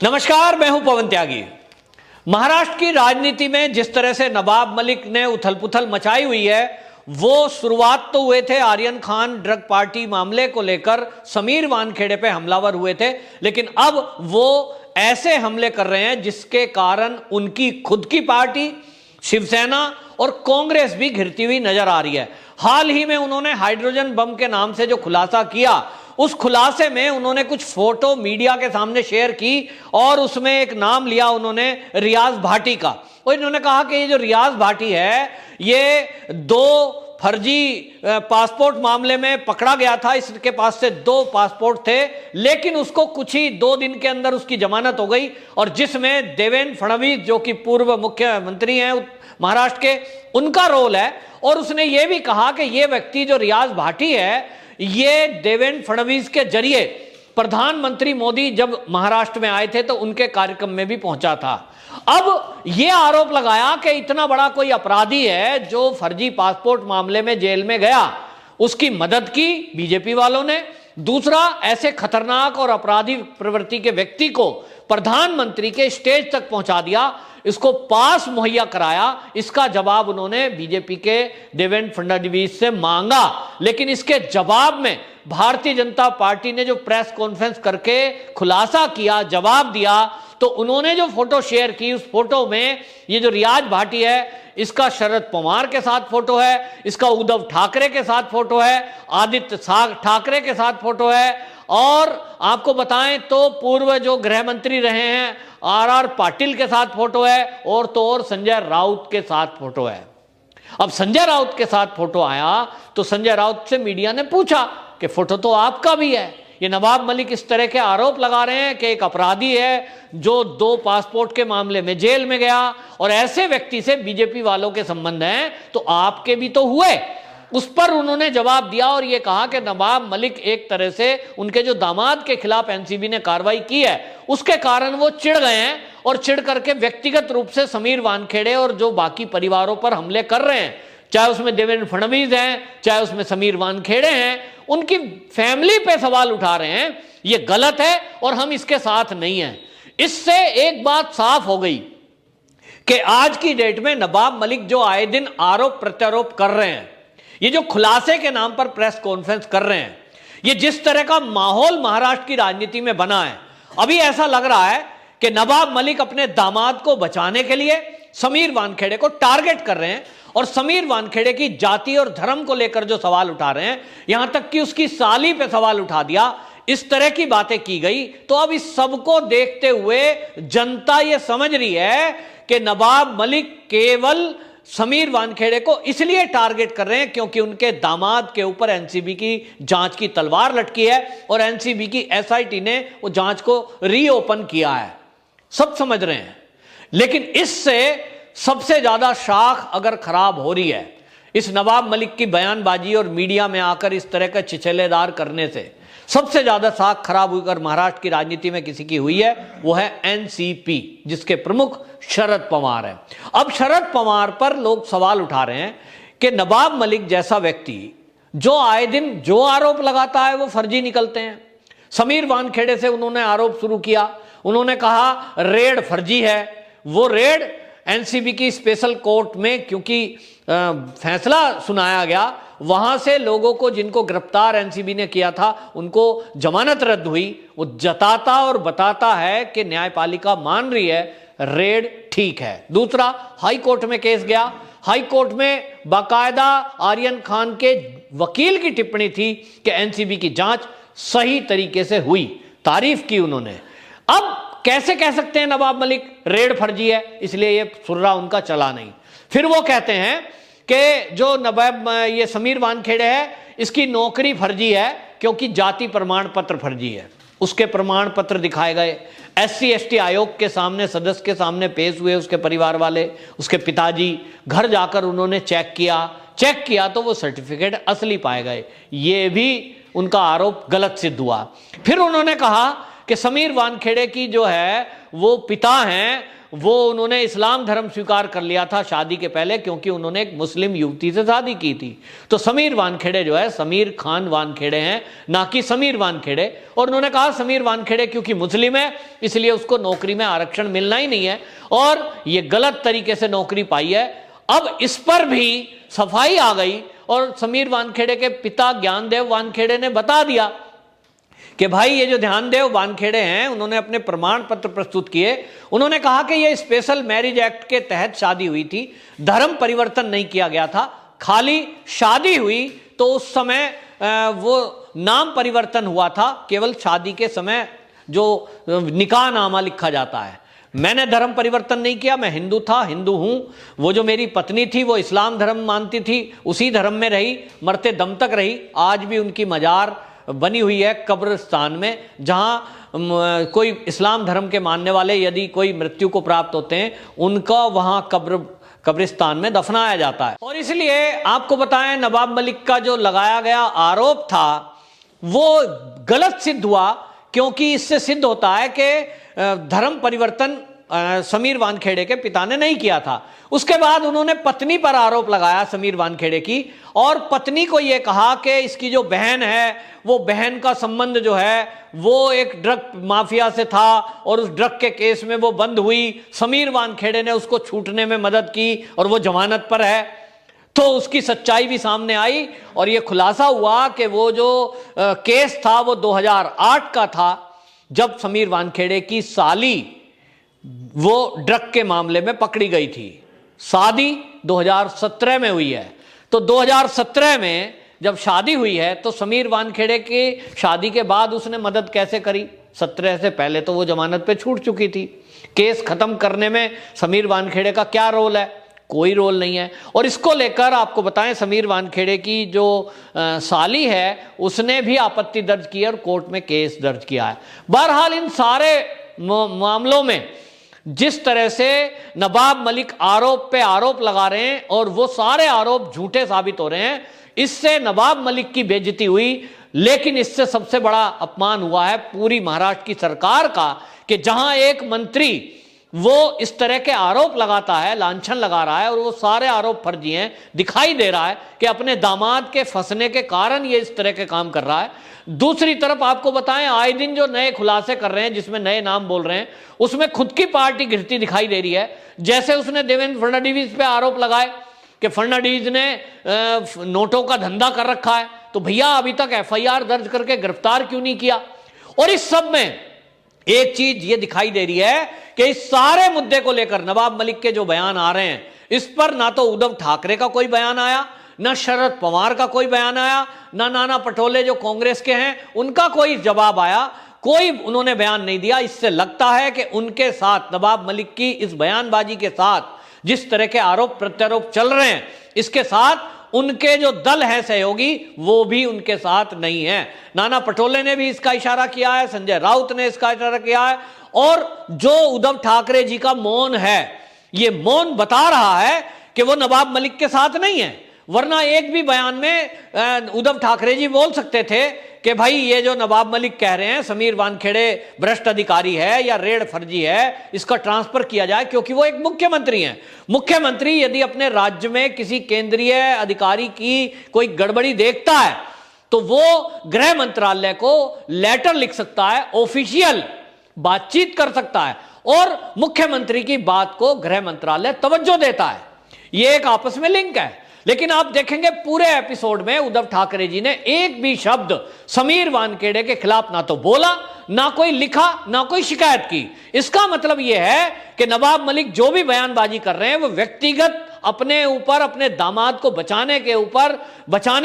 नमस्कार, मैं हूं पवन त्यागी। महाराष्ट्र की राजनीति में जिस तरह से नवाब मलिक ने उथल पुथल मचाई हुई है, वो शुरुआत तो हुए थे आर्यन खान ड्रग पार्टी मामले को लेकर समीर वानखेड़े पे हमलावर हुए थे, लेकिन अब वो ऐसे हमले कर रहे हैं जिसके कारण उनकी खुद की पार्टी शिवसेना और कांग्रेस भी घिरती हुई नजर आ रही है। हाल ही में उन्होंने हाइड्रोजन बम के नाम से जो खुलासा किया, उस खुलासे में उन्होंने कुछ फोटो मीडिया के सामने शेयर की और उसमें एक नाम लिया उन्होंने रियाज भाटी का। और इन्होंने कहा कि ये जो रियाज भाटी है, ये 2 फर्जी पासपोर्ट मामले में पकड़ा गया था। इसके पास से 2 पासपोर्ट थे, लेकिन उसको कुछ ही 2 दिन के अंदर उसकी जमानत हो गई, और जिसमें देवेंद्र फडणवीस जो कि पूर्व मुख्यमंत्री हैं महाराष्ट्र के, उनका रोल है। और उसने ये भी कहा कि ये व्यक्ति जो रियाज भाटी है, ये देवेंद्र फडणवीस के जरिए प्रधानमंत्री मोदी जब महाराष्ट्र में आए थे तो उनके कार्यक्रम में भी पहुंचा था। अब यह आरोप लगाया कि इतना बड़ा कोई अपराधी है जो फर्जी पासपोर्ट मामले में जेल में गया, उसकी मदद की बीजेपी वालों ने। दूसरा, ऐसे खतरनाक और अपराधी प्रवृत्ति के व्यक्ति को प्रधानमंत्री के स्टेज तक पहुंचा दिया, इसको पास मुहैया कराया। इसका जवाब उन्होंने बीजेपी के देवेंद्र फडणवीस से मांगा, लेकिन इसके जवाब में भारतीय जनता पार्टी ने जो प्रेस कॉन्फ्रेंस करके खुलासा किया, जवाब दिया, तो उन्होंने जो फोटो शेयर की, उस फोटो में ये जो रियाज भाटी है, इसका शरद पवार के साथ फोटो है, इसका उद्धव ठाकरे के साथ फोटो है, आदित्य ठाकरे के साथ फोटो है, और आपको बताएं तो पूर्व जो गृह मंत्री रहे हैं आर पाटिल के साथ फोटो है, और तो और संजय राउत के साथ फोटो है। अब संजय राउत के साथ फोटो आया तो संजय राउत से मीडिया ने पूछा कि फोटो तो आपका भी है। ये नवाब मलिक इस तरह के आरोप लगा रहे हैं कि एक अपराधी है जो 2 पासपोर्ट के मामले में जेल में गया, और ऐसे व्यक्ति से बीजेपी वालों के संबंध हैं, तो आपके भी तो हुए। उस पर उन्होंने जवाब दिया और यह कहा कि नवाब मलिक एक तरह से उनके जो दामाद के खिलाफ एनसीबी ने कार्रवाई की है, उसके कारण वो चिढ़ गए हैं, और चिढ़ करके व्यक्तिगत रूप से समीर वानखेड़े और जो बाकी परिवारों पर हमले कर रहे हैं, चाहे उसमें देवेंद्र फडणवीस हैं, चाहे उसमें समीर वानखेड़े हैं, उनकी फैमिली पे सवाल उठा रहे हैं। ये गलत है और हम इसके साथ नहीं हैं। इससे एक बात साफ हो गई कि आज की डेट में नवाब मलिक जो आए दिन आरोप प्रत्यारोप कर रहे हैं, ये जो खुलासे के नाम पर प्रेस कॉन्फ्रेंस कर रहे हैं, ये जिस तरह का माहौल महाराष्ट्र की राजनीति में बना है, अभी ऐसा लग रहा है कि नवाब मलिक अपने दामाद को बचाने के लिए समीर वानखेड़े को टारगेट कर रहे हैं, और समीर वानखेड़े की जाति और धर्म को लेकर जो सवाल उठा रहे हैं, यहां तक कि उसकी साली पे सवाल उठा दिया, इस तरह की बातें की गई। तो अब इस सबको देखते हुए जनता यह समझ रही है कि नवाब मलिक केवल समीर वानखेड़े को इसलिए टारगेट कर रहे हैं क्योंकि उनके दामाद के ऊपर एनसीबी की जांच की तलवार लटकी है, और एनसीबी की एसआईटी ने वो जांच को रीओपन किया है। सब समझ रहे हैं, लेकिन इससे सबसे ज्यादा शाख अगर खराब हो रही है इस नवाब मलिक की बयानबाजी और मीडिया में आकर इस तरह का छिछेलेदार करने से, सबसे ज्यादा शाख खराब होकर महाराष्ट्र की राजनीति में किसी की हुई है, वो है एनसीपी, जिसके प्रमुख शरद पवार हैं। अब शरद पवार पर लोग सवाल उठा रहे हैं कि नवाब मलिक जैसा व्यक्ति जो आए दिन जो आरोप लगाता है वो फर्जी निकलते हैं। समीर वानखेड़े से उन्होंने आरोप शुरू किया, उन्होंने कहा रेड फर्जी है। वो रेड एनसीबी की स्पेशल कोर्ट में क्योंकि फैसला सुनाया गया, वहां से लोगों को जिनको गिरफ्तार एनसीबी ने किया था उनको जमानत रद्द हुई। वो जताता और बताता है कि न्यायपालिका मान रही है रेड ठीक है। दूसरा, हाई कोर्ट में केस गया, हाई कोर्ट में बाकायदा आर्यन खान के वकील की टिप्पणी थी कि एनसीबी की जांच सही तरीके से हुई, तारीफ की उन्होंने। अब कैसे कह सकते हैं नवाब मलिक रेड फर्जी है, इसलिए ये सुर्रा उनका चला नहीं। फिर वो कहते हैं कि जो नवाब ये समीर वानखेड़े है, इसकी नौकरी फर्जी है क्योंकि जाति प्रमाण पत्र फर्जी है। उसके प्रमाण पत्र दिखाए गए, एससी एसटी आयोग के सामने, सदस्य के सामने पेश हुए उसके परिवार वाले, उसके पिताजी, घर जाकर उन्होंने चेक किया तो वो सर्टिफिकेट असली पाए गए। ये भी उनका आरोप गलत सिद्ध हुआ। फिर उन्होंने कहा कि समीर वानखेड़े की जो है वो पिता हैं, वो उन्होंने इस्लाम धर्म स्वीकार कर लिया था शादी के पहले, क्योंकि उन्होंने एक मुस्लिम युवती से शादी की थी। तो समीर वानखेड़े जो है समीर खान वानखेड़े हैं, ना कि समीर वानखेड़े। और उन्होंने कहा समीर वानखेड़े क्योंकि मुस्लिम है इसलिए उसको नौकरी में आरक्षण मिलना ही नहीं है, और ये गलत तरीके से नौकरी पाई है। अब इस पर भी सफाई आ गई और समीर वानखेड़े के पिता ज्ञानदेव वानखेड़े ने बता दिया कि भाई ये जो ध्यानदेव वानखेड़े हैं उन्होंने अपने प्रमाण पत्र प्रस्तुत किए। उन्होंने कहा कि ये स्पेशल मैरिज एक्ट के तहत शादी हुई थी, धर्म परिवर्तन नहीं किया गया था, खाली शादी हुई तो उस समय वो नाम परिवर्तन हुआ था, केवल शादी के समय जो निकाह नामा लिखा जाता है। मैंने धर्म परिवर्तन नहीं किया, मैं हिंदू था, हिंदू हूं। वो जो मेरी पत्नी थी वो इस्लाम धर्म मानती थी, उसी धर्म में रही, मरते दम तक रही। आज भी उनकी मजार बनी हुई है कब्रिस्तान में, जहां कोई इस्लाम धर्म के मानने वाले यदि कोई मृत्यु को प्राप्त होते हैं उनका वहां कब्रिस्तान में दफनाया जाता है। और इसलिए आपको बताएं नवाब मलिक का जो लगाया गया आरोप था वो गलत सिद्ध हुआ, क्योंकि इससे सिद्ध होता है कि धर्म परिवर्तन समीर वानखेड़े के पिता ने नहीं किया था। उसके बाद उन्होंने पत्नी पर आरोप लगाया समीर वानखेड़े की, और पत्नी को यह कहा कि इसकी जो बहन है वो बहन का संबंध जो है वो एक ड्रग माफिया से था और उस ड्रग के केस में वो बंद हुई, समीर वानखेड़े ने उसको छूटने में मदद की और वो जमानत पर है। तो उसकी सच्चाई भी सामने आई और ये खुलासा हुआ कि वो जो केस था वो 2008 का था, जब समीर वानखेड़े की साली वो ड्रग के मामले में पकड़ी गई थी। शादी 2017 में हुई है, तो 2017 में जब शादी हुई है तो समीर वानखेड़े की शादी के बाद उसने मदद कैसे करी? 17 से पहले तो वो जमानत पे छूट चुकी थी। केस खत्म करने में समीर वानखेड़े का क्या रोल है? कोई रोल नहीं है। और इसको लेकर आपको बताएं समीर वानखेड़े की जो साली है उसने भी आपत्ति दर्ज की और कोर्ट में केस दर्ज किया है। बहरहाल इन सारे मामलों में जिस तरह से नवाब मलिक आरोप पे आरोप लगा रहे हैं और वो सारे आरोप झूठे साबित हो रहे हैं, इससे नवाब मलिक की बेइज्जती हुई। लेकिन इससे सबसे बड़ा अपमान हुआ है पूरी महाराष्ट्र की सरकार का, कि जहां एक मंत्री वो इस तरह के आरोप लगाता है, लांछन लगा रहा है, और वो सारे आरोप फर्जी हैं। दिखाई दे रहा है कि अपने दामाद के फंसने के कारण ये इस तरह के काम कर रहा है। दूसरी तरफ आपको बताएं आए दिन जो नए खुलासे कर रहे हैं, जिसमें नए नाम बोल रहे हैं, उसमें खुद की पार्टी घिरती दिखाई दे रही है। जैसे उसने देवेंद्र फडणवीस पे आरोप लगाए कि फडणवीस ने नोटों का धंधा कर रखा है, तो भैया अभी तक FIR दर्ज करके गिरफ्तार क्यों नहीं किया? और इस सब में एक चीज ये दिखाई दे रही है कि इस सारे मुद्दे को लेकर नवाब मलिक के जो बयान आ रहे हैं, इस पर ना तो उद्धव ठाकरे का कोई बयान आया, ना शरद पवार का कोई बयान आया, ना नाना पटोले जो कांग्रेस के हैं उनका कोई जवाब आया, कोई उन्होंने बयान नहीं दिया। इससे लगता है कि उनके साथ नवाब मलिक की इस बयानबाजी के साथ जिस तरह के आरोप प्रत्यारोप चल रहे हैं, इसके साथ उनके जो दल है सहयोगी वो भी उनके साथ नहीं है। नाना पटोले ने भी इसका इशारा किया है, संजय राउत ने इसका इशारा किया है, और जो उद्धव ठाकरे जी का मौन है, ये मौन बता रहा है कि वो नवाब मलिक के साथ नहीं है। वरना एक भी बयान में उद्धव ठाकरे जी बोल सकते थे कि भाई ये जो नवाब मलिक कह रहे हैं समीर वानखेड़े भ्रष्ट अधिकारी है या रेड फर्जी है, इसका ट्रांसफर किया जाए, क्योंकि वो एक मुख्यमंत्री हैं। मुख्यमंत्री यदि अपने राज्य में किसी केंद्रीय अधिकारी की कोई गड़बड़ी देखता है तो वो गृह मंत्रालय को लेटर लिख सकता है, ऑफिशियल बातचीत कर सकता है, और मुख्यमंत्री की बात को गृह मंत्रालय तवज्जो देता है। ये एक आपस में लिंक है। लेकिन आप देखेंगे पूरे एपिसोड में उद्धव ठाकरे जी ने एक भी शब्द समीर वानखेड़े के खिलाफ ना तो बोला, ना कोई लिखा, ना कोई शिकायत की। इसका मतलब यह है कि नवाब मलिक जो भी बयानबाजी कर रहे हैं वो व्यक्तिगत अपने ऊपर, अपने दामाद को बचाने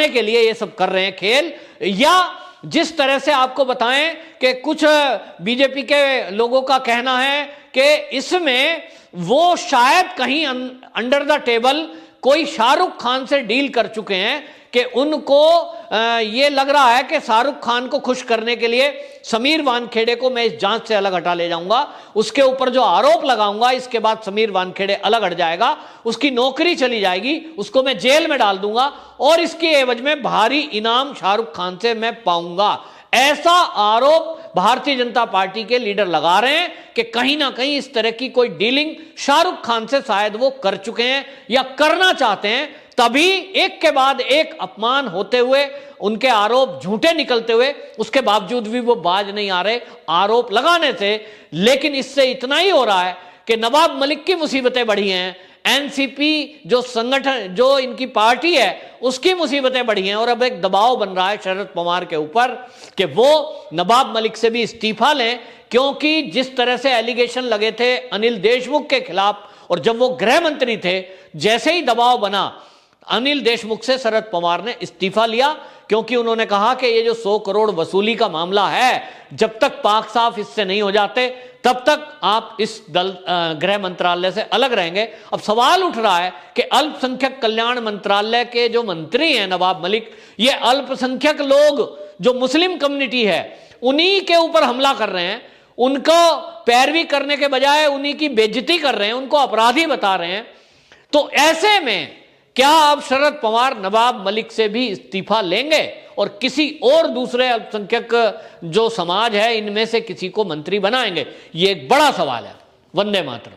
के लिए ये सब कर रहे हैं खेल। या जिस तरह से आपको बताएं कि कुछ बीजेपी के लोगों का कहना है कि इसमें वो शायद कहीं अंडर द टेबल कोई शाहरुख खान से डील कर चुके हैं, कि उनको ये लग रहा है कि शाहरुख खान को खुश करने के लिए समीर वानखेड़े को मैं इस जांच से अलग हटा ले जाऊंगा, उसके ऊपर जो आरोप लगाऊंगा इसके बाद समीर वानखेड़े अलग हट जाएगा, उसकी नौकरी चली जाएगी, उसको मैं जेल में डाल दूंगा और इसके एवज में भारी इनाम शाहरुख खान से मैं पाऊंगा। ऐसा आरोप भारतीय जनता पार्टी के लीडर लगा रहे हैं कि कहीं ना कहीं इस तरह की कोई डीलिंग शाहरुख खान से शायद वो कर चुके हैं या करना चाहते हैं, तभी एक के बाद एक अपमान होते हुए, उनके आरोप झूठे निकलते हुए, उसके बावजूद भी वो बाज नहीं आ रहे आरोप लगाने से। लेकिन इससे इतना ही हो रहा है कि नवाब मलिक की मुसीबतें बढ़ी हैं, एनसीपी जो संगठन, जो इनकी पार्टी है, उसकी मुसीबतें बढ़ी हैं, और अब एक दबाव बन रहा है शरद पवार के ऊपर कि वो नवाब मलिक से भी इस्तीफा लें, क्योंकि जिस तरह से एलिगेशन लगे थे अनिल देशमुख के खिलाफ, और जब वो गृह मंत्री थे, जैसे ही दबाव बना अनिल देशमुख से, शरद पवार ने इस्तीफा लिया, क्योंकि उन्होंने कहा कि ये जो 100 करोड़ वसूली का मामला है, जब तक पाक साफ इससे नहीं हो जाते तब तक आप इस गृह मंत्रालय से अलग रहेंगे। अब सवाल उठ रहा है कि अल्पसंख्यक कल्याण मंत्रालय के जो मंत्री हैं नवाब मलिक, ये अल्पसंख्यक लोग जो मुस्लिम कम्युनिटी है उन्हीं के ऊपर हमला कर रहे हैं, उनको पैरवी करने के बजाय उन्हीं की बेइज्जती कर रहे हैं, उनको अपराधी बता रहे हैं। तो ऐसे में क्या अब शरद पवार नवाब मलिक से भी इस्तीफा लेंगे और किसी और दूसरे अल्पसंख्यक जो समाज है इनमें से किसी को मंत्री बनाएंगे? ये एक बड़ा सवाल है। वंदे मातरम।